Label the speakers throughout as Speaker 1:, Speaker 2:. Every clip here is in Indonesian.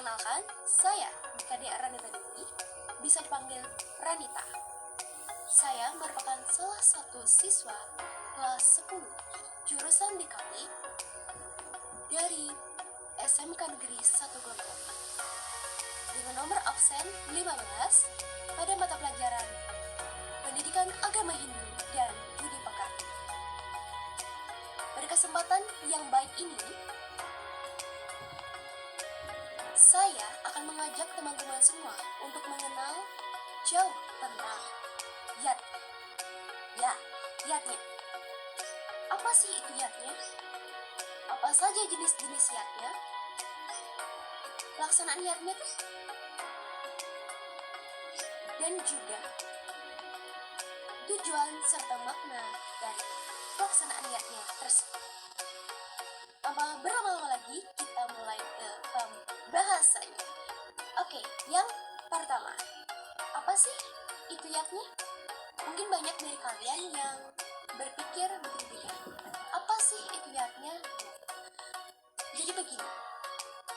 Speaker 1: Perkenalkan, saya Dikade Ranita Dewi, bisa dipanggil Ranita. Saya merupakan salah satu siswa kelas 10 jurusan DKP dari SMK Negeri 1 Gontor dengan nomor absen 15 pada mata pelajaran Pendidikan Agama Hindu dan Budi Pekerti. Pada kesempatan yang baik ini, saya akan mengajak teman-teman semua untuk mengenal jauh tentang yat. Yatnya. Apa sih itu yatnya? Apa saja jenis-jenis yatnya? Pelaksanaan yatnya tuh? Dan juga tujuan serta makna dari pelaksanaan yatnya tersebut. Tanpa berlama-lama lagi, kita mulai ke bahasanya. Oke, yang pertama, apa sih itu yatnya? Mungkin banyak dari kalian yang berpikir begini, apa sih itu yatnya? Jadi begini,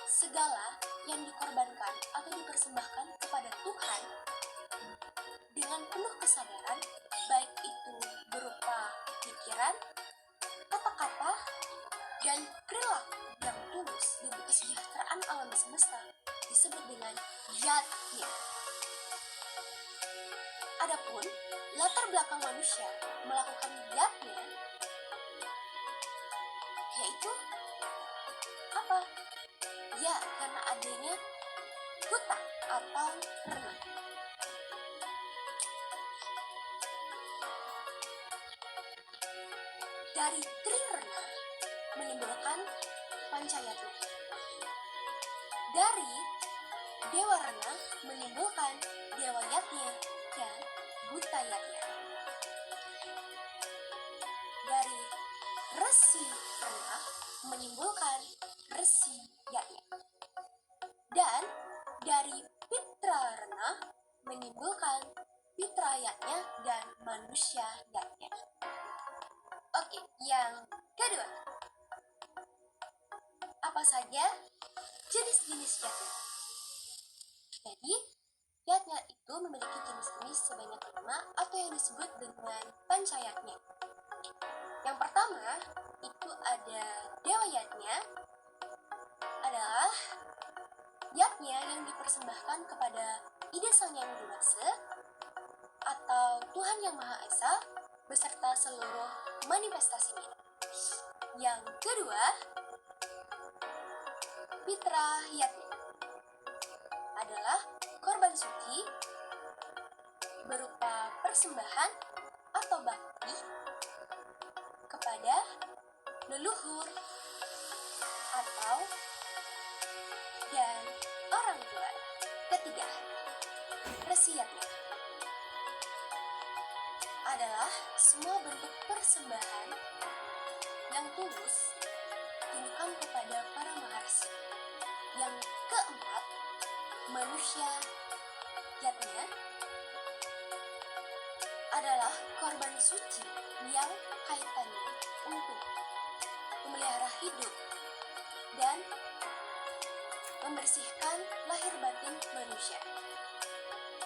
Speaker 1: segala yang dikorbankan atau dipersembahkan kepada Tuhan dengan penuh kesadaran, baik itu berupa pikiran, kata-kata, dan perilaku yang tulus demi kesejahteraan alam semesta disebut dengan yatnya. Adapun latar belakang manusia melakukan yatnya yaitu apa? Ya, karena adanya hutang atau renah. Dari trirena menimbulkan pancayatnya. Dari dewa rena menimbulkan dewa yatnya dan butayatnya. Dari resi rena menimbulkan resi yatnya. Dan dari pitra rena menimbulkan pitra yatnya dan manusia yatnya. Oke, yang kedua, apa saja jenis-jenis yatnya? Jadi, yatnya itu memiliki jenis-jenis sebanyak 5 atau yang disebut dengan pancayatnya. Yang pertama, itu ada dewa yatnya, adalah yatnya yang dipersembahkan kepada Ida Sang Yang Widi atau Tuhan Yang Maha Esa beserta seluruh manifestasinya. Yang kedua, pitra yatnya adalah korban suci berupa persembahan atau bakti kepada leluhur atau dan orang tua. Ketiga, resi yatnya adalah semua bentuk persembahan yang tulus ditujukan kepada para maharsi. Yang keempat, manusia yatnya adalah korban suci yang kaitannya untuk memelihara hidup dan membersihkan lahir batin manusia.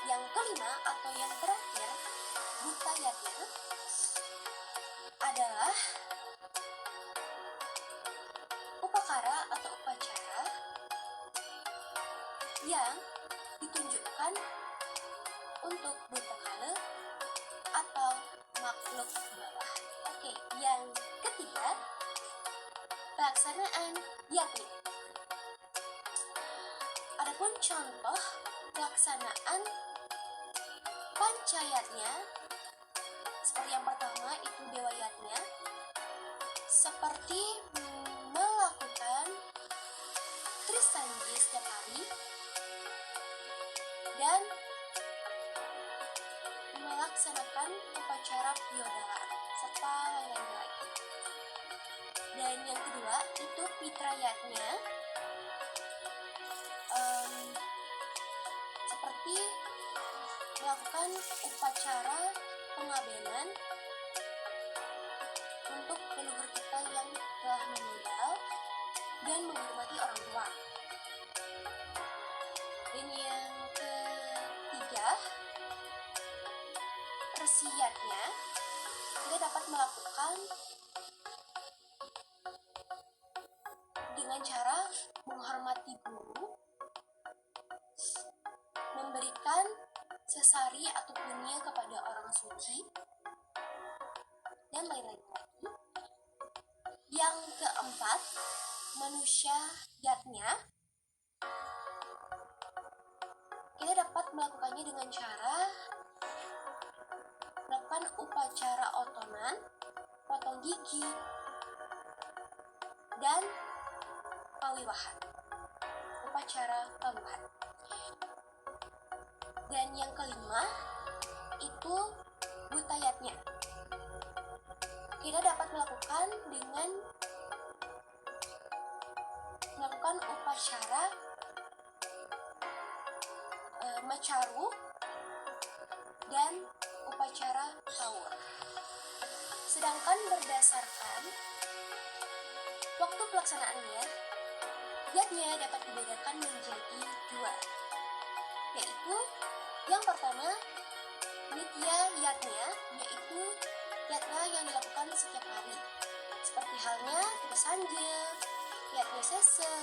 Speaker 1: Yang kelima atau yang terakhir, butayatnya adalah upakara atau upacara yang ditunjukkan untuk buta kala atau makhluk bawah. Oke, yang ketiga, pelaksanaan yatnya. Adapun contoh pelaksanaan pancayatnya, seperti yang pertama itu dewa yatnya, seperti melakukan trisanji setiap hari dan melaksanakan upacara piodalan serta lain-lain. Dan yang kedua itu pitra yatnya, seperti melakukan upacara pengabenan untuk leluhur kita yang telah meninggal dan menghormati orang tua. Dan yang ketiga, resiatnya, kita dapat melakukan dengan cara menghormati guru, memberikan sesari atau punya kepada orang suci, dan lain-lain lagi. Yang keempat, manusia yatnya, kita dapat melakukannya dengan cara melakukan upacara otonan, potong gigi, dan pawiwahan. Upacara pawiwahan. Dan yang kelima, itu butayatnya. Kita dapat melakukan dengan melakukan upacara macaru dan upacara tawur. Sedangkan berdasarkan waktu pelaksanaannya, yatnya dapat dibedakan menjadi dua, yaitu yang pertama nitya yatnya, yaitu yatnya yang dilakukan setiap hari, seperti halnya Sanja, yatnya sese,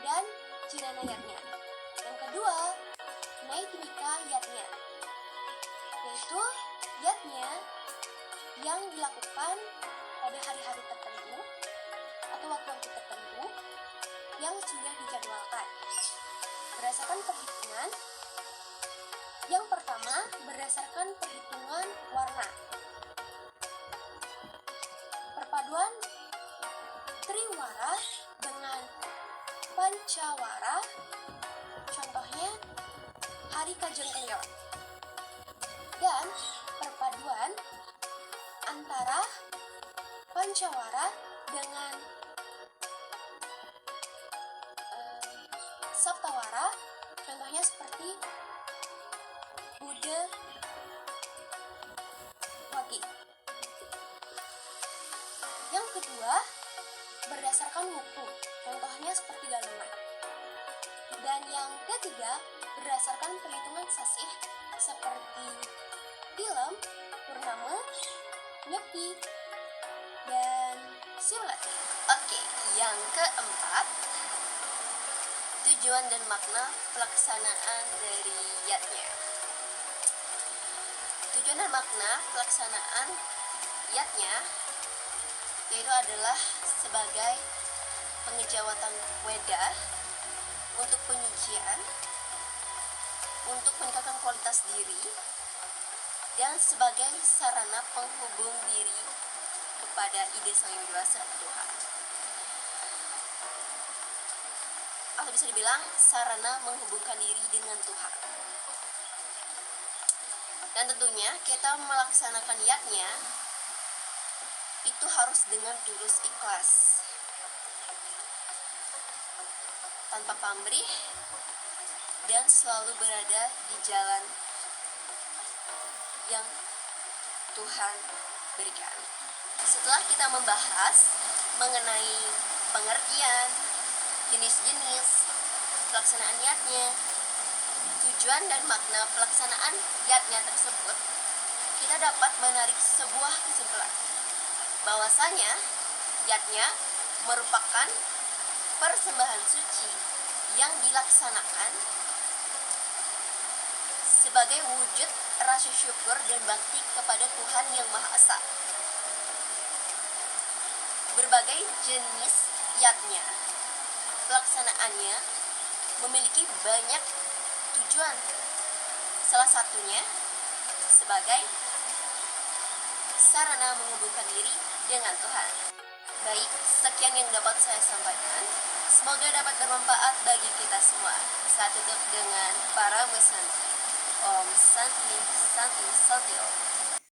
Speaker 1: dan jinana yatnya. Yang kedua, naitmika yatnya, yaitu yatnya yang dilakukan pada hari-hari tertentu atau waktu-waktu tertentu yang sudah dijadwalkan. Berdasarkan perhitungan, yang pertama berdasarkan perhitungan warna. Perpaduan triwara dengan pancawara, contohnya hari Kajeng Kliwon. Dan perpaduan antara pancawara dengan saptawara, contohnya seperti Buddha Wagi. Yang kedua, berdasarkan wuku, contohnya seperti Galungan. Dan yang ketiga, berdasarkan perhitungan sasih seperti film, purnama, nyepi, dan simulasi.
Speaker 2: Oke, yang keempat, tujuan dan makna pelaksanaan dari yatnya. Tujuan dan makna pelaksanaan yatnya yaitu adalah sebagai pengejawatan weda, untuk penyucian, untuk meningkatkan kualitas diri, dan sebagai sarana penghubung diri kepada ide Sang Yang Dewasa Tuhan. Atau bisa dibilang sarana menghubungkan diri dengan Tuhan. Dan tentunya kita melaksanakan yatnya itu harus dengan tulus ikhlas, tanpa pamrih, dan selalu berada di jalan yang Tuhan berikan. Setelah kita membahas mengenai pengertian, jenis-jenis pelaksanaan yatnya, tujuan dan makna pelaksanaan yatnya tersebut, kita dapat menarik sebuah kesimpulan bahwasanya yatnya merupakan persembahan suci yang dilaksanakan sebagai wujud rasa syukur dan bakti kepada Tuhan Yang Maha Esa. Berbagai jenis yatnya, pelaksanaannya memiliki banyak tujuan. Salah satunya sebagai sarana menghubungkan diri dengan Tuhan. Baik, sekian yang dapat saya sampaikan. Semoga dapat bermanfaat bagi kita semua. Saya tutup dengan para Santi. Om Santi, Santi, Santi Om.